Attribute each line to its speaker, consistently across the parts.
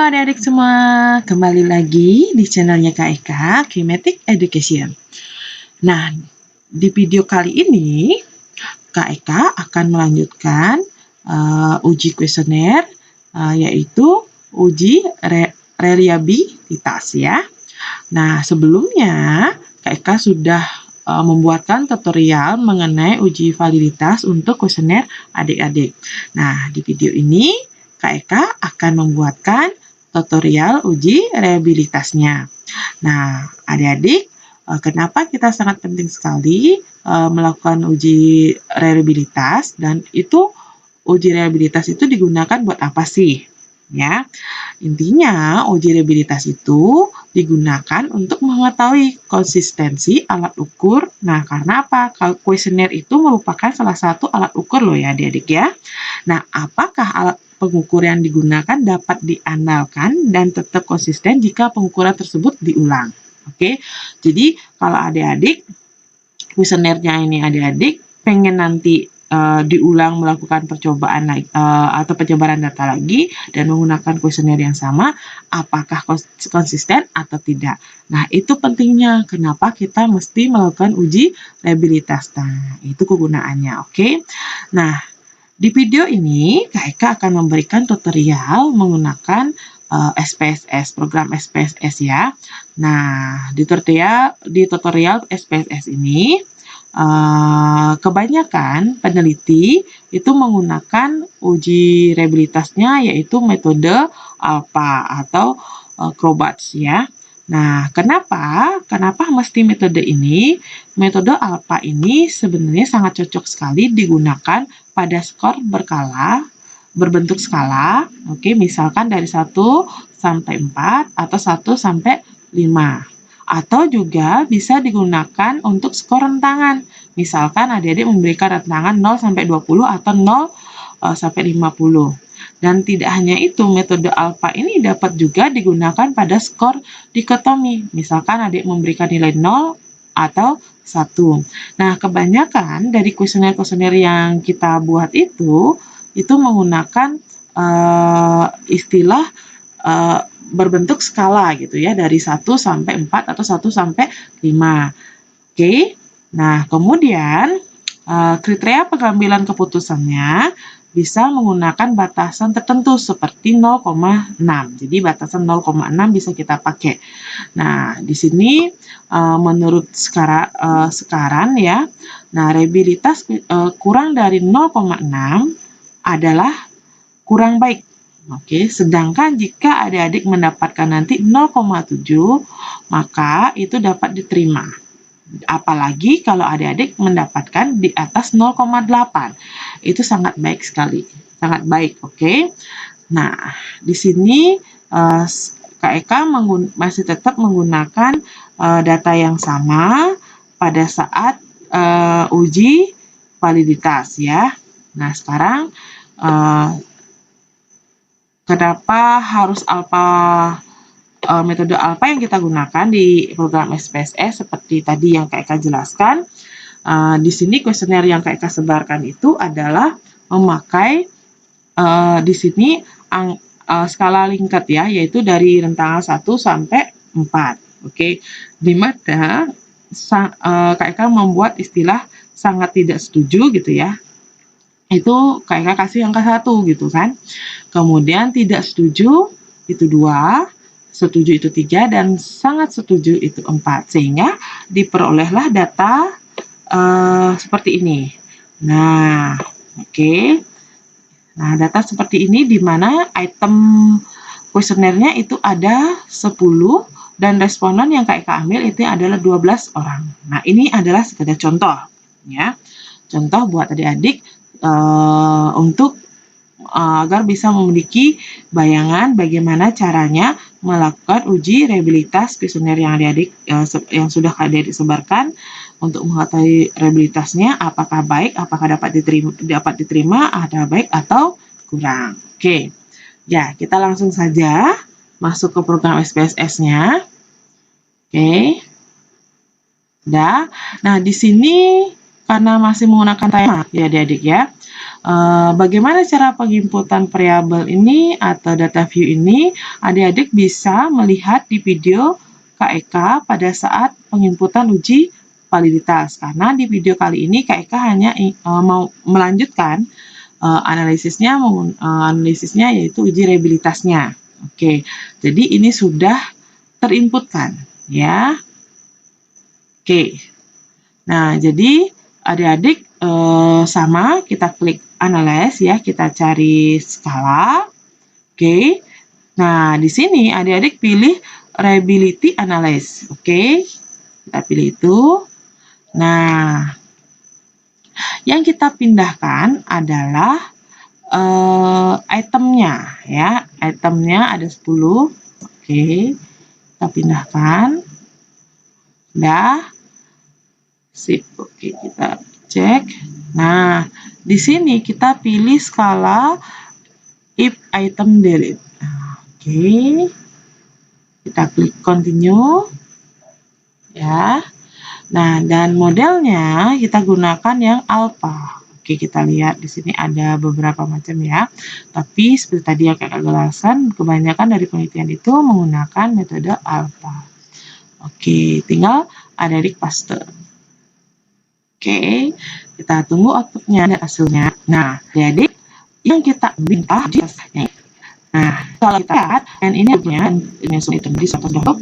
Speaker 1: adik-adik semua, kembali lagi di channelnya Kak Eka, Kinetic Education. Nah, di video kali ini, Kak Eka akan melanjutkan uji kuesioner, yaitu uji reliabilitas ya. Nah, sebelumnya Kak Eka sudah membuatkan tutorial mengenai uji validitas untuk kuesioner adik-adik. Nah, di video ini Kak Eka akan membuatkan tutorial uji reliabilitasnya. Nah, adik-adik, kenapa kita sangat penting sekali melakukan uji reliabilitas, dan itu uji reliabilitas itu digunakan buat apa sih? Ya, intinya uji reliabilitas itu digunakan untuk mengetahui konsistensi alat ukur. Nah, karena apa? Kuesioner itu merupakan salah satu alat ukur loh ya adik-adik ya. Nah, apakah alat pengukur yang digunakan dapat diandalkan dan tetap konsisten jika pengukuran tersebut diulang? Oke, jadi kalau adik-adik, kuesionernya ini adik-adik pengen nanti diulang melakukan percobaan atau penyebaran data lagi dan menggunakan kuesioner yang sama, apakah konsisten atau tidak. Nah, itu pentingnya kenapa kita mesti melakukan uji reliabilitas. Nah, itu kegunaannya, oke? Nah, di video ini Kak Eka akan memberikan tutorial menggunakan SPSS, program SPSS ya. Nah, di tutorial SPSS ini, kebanyakan peneliti itu menggunakan uji reliabilitasnya yaitu metode ALPA atau CROBATS ya. Nah, kenapa mesti metode ini? Metode ALPA ini sebenarnya sangat cocok sekali digunakan pada skor berbentuk skala, oke, misalkan dari 1 sampai 4 atau 1 sampai 5. Atau juga bisa digunakan untuk skor rentangan. Misalkan adik-adik memberikan rentangan 0 sampai 20 atau 0 sampai 50. Dan tidak hanya itu, metode ALPA ini dapat juga digunakan pada skor dikotomi. Misalkan adik memberikan nilai 0 atau 1. Nah, kebanyakan dari kuesioner-kuesioner yang kita buat itu menggunakan istilah berbentuk skala gitu ya, dari 1 sampai 4 atau 1 sampai 5. Oke. Nah, kemudian kriteria pengambilan keputusannya bisa menggunakan batasan tertentu seperti 0,6. Jadi batasan 0,6 bisa kita pakai. Nah, di sini menurut sekarang ya, nah reliabilitas kurang dari 0,6 adalah kurang baik. Oke, sedangkan jika adik-adik mendapatkan nanti 0,7, maka itu dapat diterima. Apalagi kalau adik-adik mendapatkan di atas 0,8. Itu sangat baik sekali. Sangat baik, oke? Nah, di sini Kak Eka masih tetap menggunakan data yang sama pada saat uji validitas ya. Nah, sekarang kenapa harus metode ALPA yang kita gunakan di program SPSS seperti tadi yang Kak Eka jelaskan. Di sini kuesioner yang Kak Eka sebarkan itu adalah memakai di sini skala Likert ya, yaitu dari rentangan 1 sampai 4. Oke, di mana Kak Eka membuat istilah sangat tidak setuju gitu ya. Itu Kak Eka kasih angka 1 gitu kan. Kemudian tidak setuju itu 2, setuju itu 3, dan sangat setuju itu 4. Sehingga diperolehlah data seperti ini. Nah, oke. Nah, data seperti ini di mana item kuesionernya itu ada 10 dan responden yang Kak Eka ambil itu adalah 12 orang. Nah, ini adalah sekedar contoh ya. Contoh buat adik-adik untuk agar bisa memiliki bayangan bagaimana caranya melakukan uji reliabilitas kuesioner yang adik-adik yang sudah adik-adik sebarkan untuk mengetahui reliabilitasnya apakah baik, apakah dapat diterima, ada baik atau kurang. Oke. Ya, kita langsung saja masuk ke program SPSS-nya. Oke. Nah, di sini karena masih menggunakan timer ya adik-adik ya. Bagaimana cara penginputan variabel ini atau data view ini? Adik-adik bisa melihat di video Kak Eka pada saat penginputan uji validitas. Karena di video kali ini Kak Eka hanya mau melanjutkan analisisnya yaitu uji reliabilitasnya. Oke, jadi ini sudah terinputkan ya. Oke. Nah, jadi adik-adik sama kita klik analyze ya, kita cari skala. Oke. Nah, di sini adik-adik pilih reliability analyze. Oke. Kita pilih itu. Nah, yang kita pindahkan adalah itemnya ya. Itemnya ada 10. Oke. Kita pindahkan. Udah. Sip. Oke, kita cek. Nah, di sini kita pilih skala if item delete. Oke. Kita klik continue. Ya. Nah, dan modelnya kita gunakan yang alpha. Oke, kita lihat di sini ada beberapa macam ya. Tapi seperti tadi yang Kakak jelaskan, kebanyakan dari penelitian itu menggunakan metode alpha. Oke, tinggal adik-adik paste. Oke, kita tunggu outputnya dan hasilnya. Nah, adik-adik yang kita minta di atasnya. Nah, kalau kita lihat, dan ini di satu doc,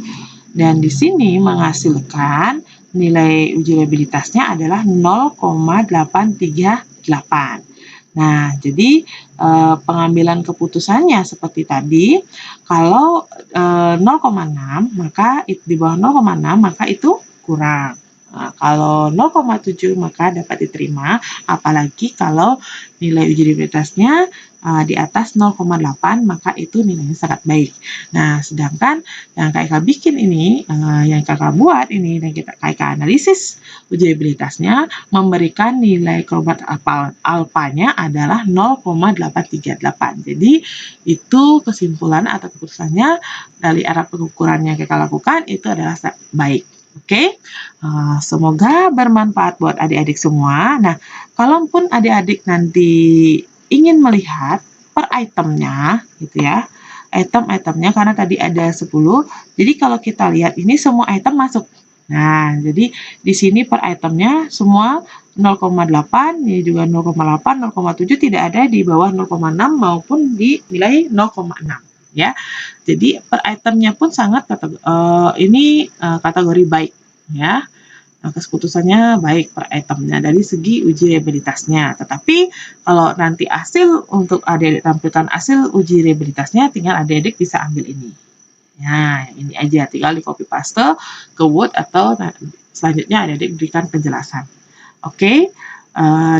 Speaker 1: dan di sini menghasilkan nilai uji reliabilitasnya adalah 0,838. Nah, jadi pengambilan keputusannya seperti tadi, kalau 0,6 maka di bawah 0,6 maka itu kurang. Nah, kalau 0,7 maka dapat diterima, apalagi kalau nilai uji reliabilitasnya di atas 0,8 maka itu nilainya sangat baik. Nah, sedangkan yang Kak bikin ini, yang Kakak buat ini, dan Kak analisis uji reliabilitasnya memberikan nilai kromat alfanya adalah 0,838. Jadi, itu kesimpulan atau keputusannya dari arah pengukuran yang Kakak lakukan itu adalah baik. Oke, semoga bermanfaat buat adik-adik semua. Nah, kalaupun adik-adik nanti ingin melihat per itemnya, gitu ya, item-itemnya karena tadi ada 10, jadi kalau kita lihat ini semua item masuk. Nah, jadi di sini per itemnya semua 0,8, ini juga 0,8, 0,7 tidak ada di bawah 0,6 maupun di nilai 0,6. Ya, jadi per itemnya pun sangat kategori baik ya. Nah, keputusannya baik per itemnya dari segi uji reliabilitasnya. Tetapi kalau nanti hasil untuk adik-adik tampilkan hasil uji reliabilitasnya, tinggal adik-adik bisa ambil ini. Nah, ini aja tinggal di copy paste ke Word atau selanjutnya adik-adik berikan penjelasan. Oke.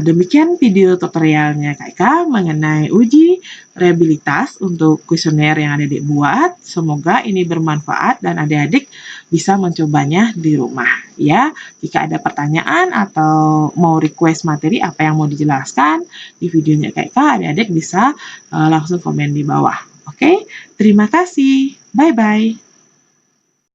Speaker 1: Demikian video tutorialnya Kak Eka mengenai uji reliabilitas untuk kuesioner yang adik-adik buat. Semoga ini bermanfaat dan adik-adik bisa mencobanya di rumah ya. Jika ada pertanyaan atau mau request materi apa yang mau dijelaskan di videonya Kak Eka, adik-adik bisa langsung komen di bawah. Oke, terima kasih. Bye-bye.